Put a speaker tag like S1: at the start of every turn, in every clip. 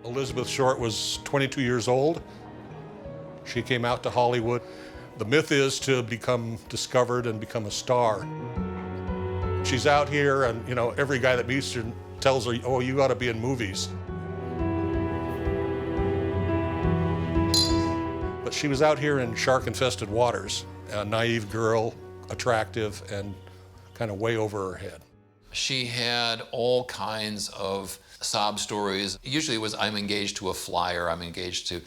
S1: Elizabeth Short was 22 years old. She came out to Hollywood. The myth is to become discovered and become a star. She's out here and, every guy that meets her tells her, oh, you ought to be in movies. But she was out here in shark-infested waters, a naive girl, attractive, and kind of way over her head.
S2: She had all kinds of sob stories. Usually it was, I'm engaged to a flyer, I'm engaged to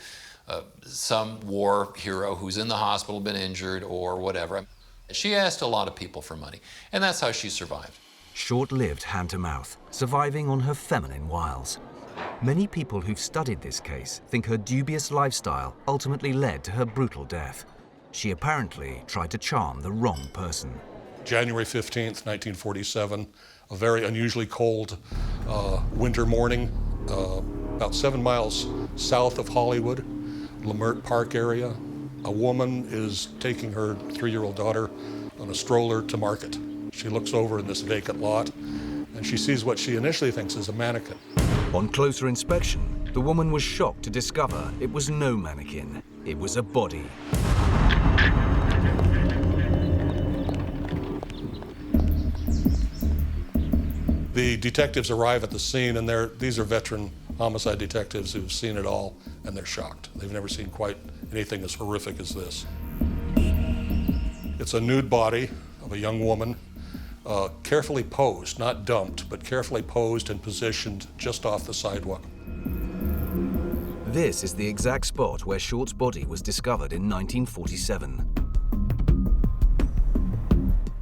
S2: some war hero who's in the hospital, been injured, or whatever. She asked a lot of people for money, and that's how she survived.
S3: Short-lived hand-to-mouth, surviving on her feminine wiles. Many people who've studied this case think her dubious lifestyle ultimately led to her brutal death. She apparently tried to charm the wrong person.
S1: January 15th, 1947, a very unusually cold winter morning, about 7 miles south of Hollywood, Leimert Park area. A woman is taking her 3-year-old daughter on a stroller to market. She looks over in this vacant lot, and she sees what she initially thinks is a mannequin.
S3: On closer inspection, the woman was shocked to discover it was no mannequin. It was a body.
S1: The detectives arrive at the scene, and these are veteran homicide detectives who've seen it all, and they're shocked. They've never seen quite anything as horrific as this. It's a nude body of a young woman, carefully posed, not dumped, but carefully posed and positioned just off the sidewalk.
S3: This is the exact spot where Short's body was discovered in 1947.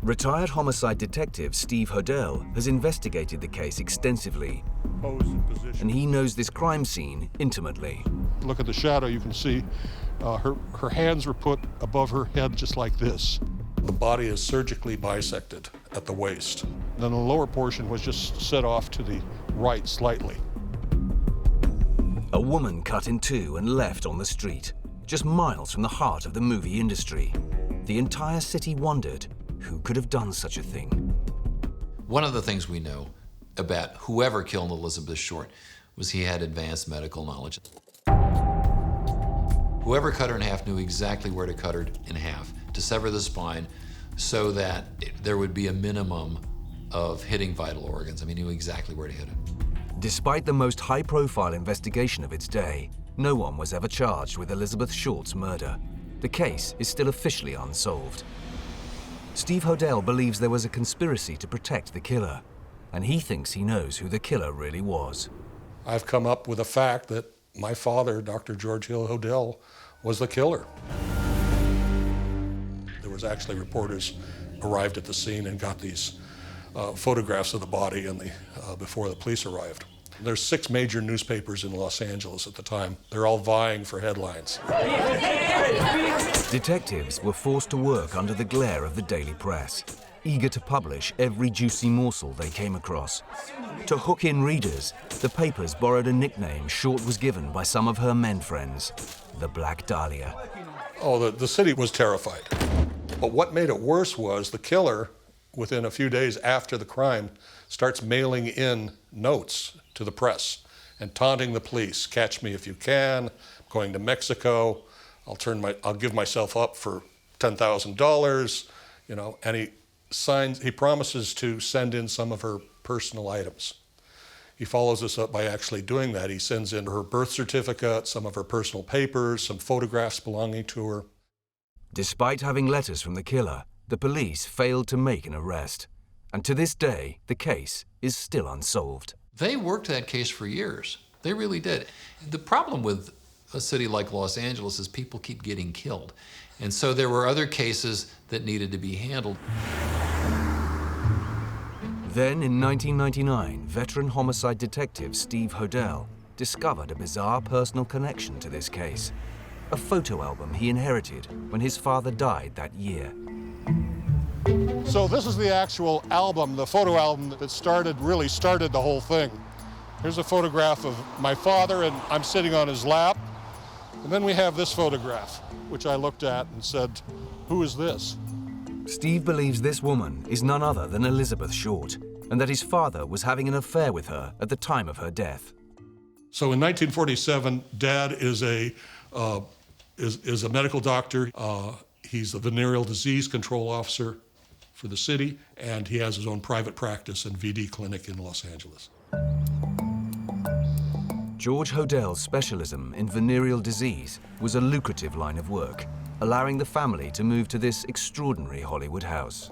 S3: Retired homicide detective Steve Hodel has investigated the case extensively, and he knows this crime scene intimately.
S1: Look at the shadow, you can see her hands were put above her head just like this. The body is surgically bisected at the waist. Then the lower portion was just set off to the right slightly.
S3: A woman cut in two and left on the street, just miles from the heart of the movie industry. The entire city wondered who could have done such a thing.
S2: One of the things we know about whoever killed Elizabeth Short was he had advanced medical knowledge. Whoever cut her in half knew exactly where to cut her in half, to sever the spine so that there would be a minimum of hitting vital organs. I mean, he knew exactly where to hit it.
S3: Despite the most high-profile investigation of its day, no one was ever charged with Elizabeth Short's murder. The case is still officially unsolved. Steve Hodel believes there was a conspiracy to protect the killer, and he thinks he knows who the killer really was.
S1: I've come up with a fact that my father, Dr. George Hill Hodel, was the killer. There was actually reporters arrived at the scene and got these photographs of the body before the police arrived. There's 6 major newspapers in Los Angeles at the time. They're all vying for headlines.
S3: Detectives were forced to work under the glare of the daily press, eager to publish every juicy morsel they came across. To hook in readers, the papers borrowed a nickname Short was given by some of her men friends, the Black Dahlia.
S1: Oh, the city was terrified. But what made it worse was the killer, within a few days after the crime, starts mailing in notes to the press and taunting the police. Catch me if you can, I'm going to Mexico, I'll give myself up for $10,000, and he promises to send in some of her personal items. He follows this up by actually doing that. He sends in her birth certificate, some of her personal papers, some photographs belonging to her.
S3: Despite having letters from the killer, the police failed to make an arrest. And to this day, the case is still unsolved.
S2: They worked that case for years. They really did. The problem with a city like Los Angeles is people keep getting killed. And so there were other cases that needed to be handled.
S3: Then in 1999, veteran homicide detective Steve Hodel discovered a bizarre personal connection to this case. A photo album he inherited when his father died that year.
S1: So this is the actual album, the photo album that really started the whole thing. Here's a photograph of my father, and I'm sitting on his lap. And then we have this photograph, which I looked at and said, who is this?
S3: Steve believes this woman is none other than Elizabeth Short, and that his father was having an affair with her at the time of her death.
S1: So in 1947, Dad is a medical doctor. He's the venereal disease control officer for the city, and he has his own private practice and VD clinic in Los Angeles.
S3: George Hodell's specialism in venereal disease was a lucrative line of work, allowing the family to move to this extraordinary Hollywood house.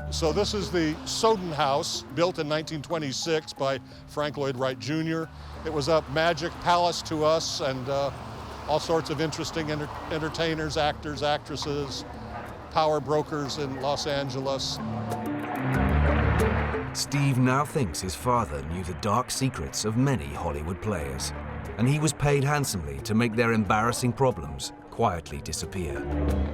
S1: So this is the Soden House, built in 1926 by Frank Lloyd Wright Jr. It was a magic palace to us, and all sorts of interesting entertainers, actors, actresses, power brokers in Los Angeles.
S3: Steve now thinks his father knew the dark secrets of many Hollywood players, and he was paid handsomely to make their embarrassing problems quietly disappear.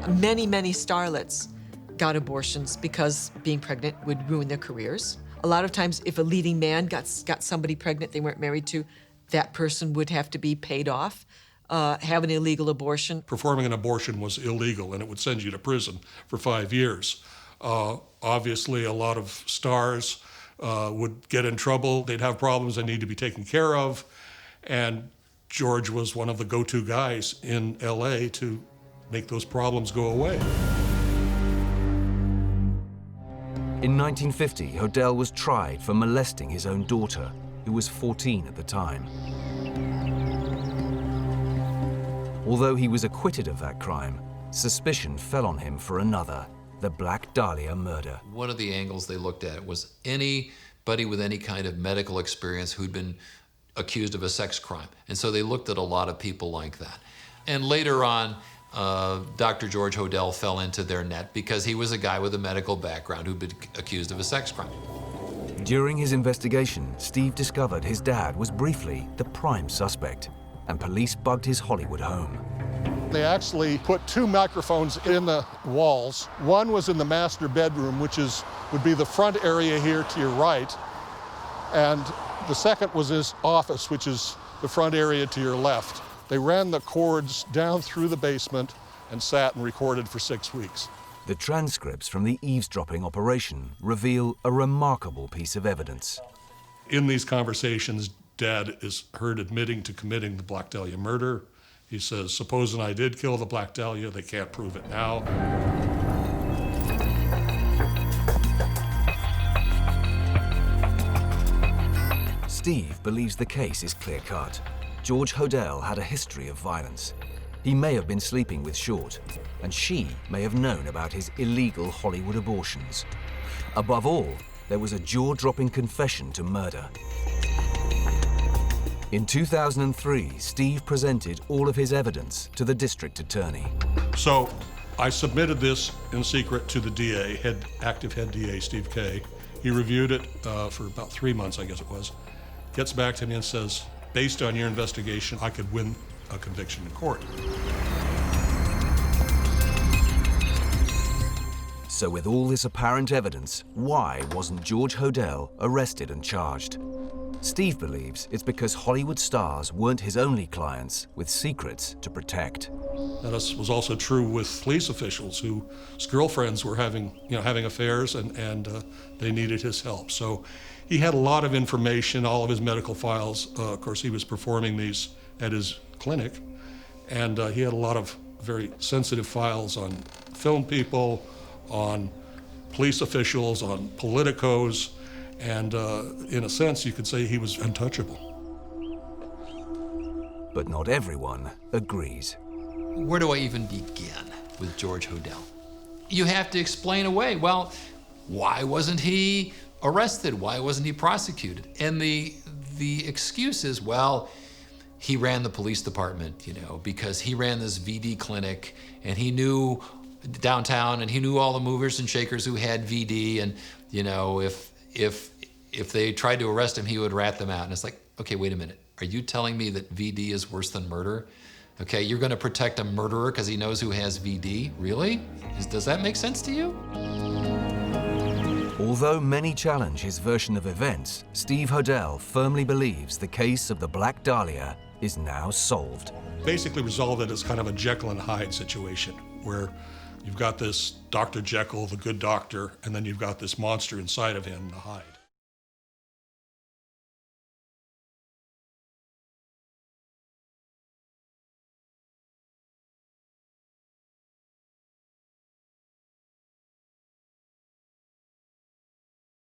S4: Many, many starlets got abortions because being pregnant would ruin their careers. A lot of times, if a leading man got somebody pregnant they weren't married to, that person would have to be paid off, have an illegal abortion.
S1: Performing an abortion was illegal, and it would send you to prison for 5 years. Obviously, a lot of stars would get in trouble. They'd have problems that need to be taken care of. And George was one of the go-to guys in LA to make those problems go away.
S3: In 1950, Hodell was tried for molesting his own daughter, who was 14 at the time. Although he was acquitted of that crime, suspicion fell on him for another, the Black Dahlia murder.
S2: One of the angles they looked at was anybody with any kind of medical experience who'd been accused of a sex crime. And so they looked at a lot of people like that. And later on, Dr. George Hodell fell into their net because he was a guy with a medical background who'd been accused of a sex crime.
S3: During his investigation, Steve discovered his dad was briefly the prime suspect, and police bugged his Hollywood home.
S1: They actually put 2 microphones in the walls. One was in the master bedroom, which would be the front area here to your right, and the second was his office, which is the front area to your left. They ran the cords down through the basement and sat and recorded for 6 weeks.
S3: The transcripts from the eavesdropping operation reveal a remarkable piece of evidence.
S1: In these conversations, Dad is heard admitting to committing the Black Dahlia murder. He says, supposing I did kill the Black Dahlia, they can't prove it now.
S3: Steve believes the case is clear-cut. George Hodell had a history of violence. He may have been sleeping with Short, and she may have known about his illegal Hollywood abortions. Above all, there was a jaw-dropping confession to murder. In 2003, Steve presented all of his evidence to the district attorney.
S1: So I submitted this in secret to the DA, active head DA, Steve Kay. He reviewed it for about 3 months, I guess it was. Gets back to me and says, based on your investigation, I could win a conviction in court.
S3: So with all this apparent evidence, why wasn't George Hodell arrested and charged? Steve believes it's because Hollywood stars weren't his only clients with secrets to protect.
S1: That was also true with police officials whose girlfriends were having affairs, and they needed his help. So he had a lot of information, all of his medical files. Of course, he was performing these at his clinic, and he had a lot of very sensitive files on film people, on police officials, on politicos, and in a sense, you could say he was untouchable.
S3: But not everyone agrees.
S2: Where do I even begin with George Hodell? You have to explain away, well, why wasn't he arrested? Why wasn't he prosecuted? And the excuse is, well, he ran the police department, because he ran this VD clinic, and he knew downtown, and he knew all the movers and shakers who had VD, and if they tried to arrest him, he would rat them out. And it's like, okay, wait a minute. Are you telling me that VD is worse than murder? Okay, you're going to protect a murderer because he knows who has VD? Really? Does that make sense to you?
S3: Although many challenge his version of events, Steve Hodell firmly believes the case of the Black Dahlia is now solved.
S1: Basically resolved it as kind of a Jekyll and Hyde situation, where You've got this Dr. Jekyll, the good doctor, and then you've got this monster inside of him, the Hyde.